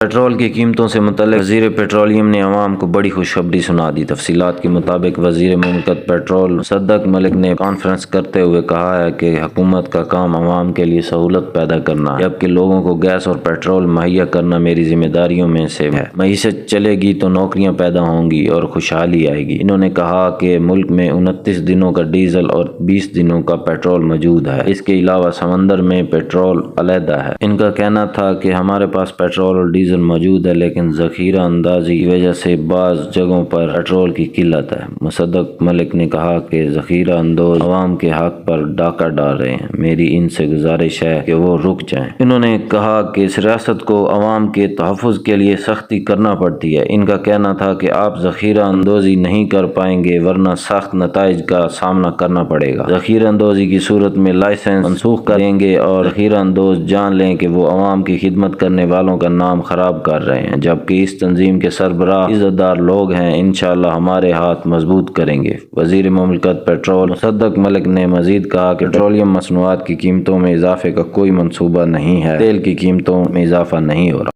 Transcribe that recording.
Petrol की कीमतों से मुतल्लिक़ वज़ीर पेट्रोलियम ने अवाम को बड़ी खुशखबरी सुना दी। तफसीलात के मुताबिक वज़ीर मुमलिकत पेट्रोल मुसद्दक़ मलिक ने कॉन्फ्रेंस करते हुए कहा है कि हुकूमत का काम अवाम के लिए सहूलत पैदा करना है, जबकि लोगों को गैस और पेट्रोल मुहैया करना मेरी जिम्मेदारियों में से है। मईशत चलेगी तो नौकरियाँ पैदा होंगी और खुशहाली आएगी। इन्होंने कहा कि मुल्क में 29 दिनों का डीजल और 20 दिनों का पेट्रोल मौजूद है। इसके अलावा समंदर में पेट्रोल अलहदा है। इनका कहना था कि हमारे पास पेट्रोल और डीजल मौजूद है, लेकिन ज़ख़ीरा अंदाज़ी की वजह से बाज़ जगहों पर पेट्रोल की किल्लत है। मुसद्दक़ मलिक ने कहा कि ज़ख़ीरा अंदोज़ अवाम के हक़ पर डाका डाल रहे हैं। मेरी इनसे गुजारिश है कि वो रुक जाएं। इन्होंने कहा कि इस रियासत को अवाम के तहफ़्फ़ुज़ के लिए सख्ती करना पड़ती है। इनका कहना था कि आप ज़ख़ीरा अंदोज़ी नहीं कर पाएंगे, वरना सख्त नताइज का सामना करना पड़ेगा। ज़ख़ीरा अंदोज़ी की सूरत में लाइसेंस मनसूख कर देंगे और ज़ख़ीरा अंदोज़ जान लें कि वो अवाम की खिदमत करने वालों का नाम खराब कर रहे हैं, जबकि इस तंजीम के सरबराह इज़्ज़तदार लोग हैं। इंशाअल्लाह हमारे हाथ मजबूत करेंगे। वज़ीर मुमलिकत पेट्रोल मुसद्दक़ मलिक ने मज़ीद कहा कि पेट्रोलियम मसनूआत की कीमतों में इजाफे का कोई मंसूबा नहीं है। तेल की कीमतों में इजाफा नहीं हो रहा।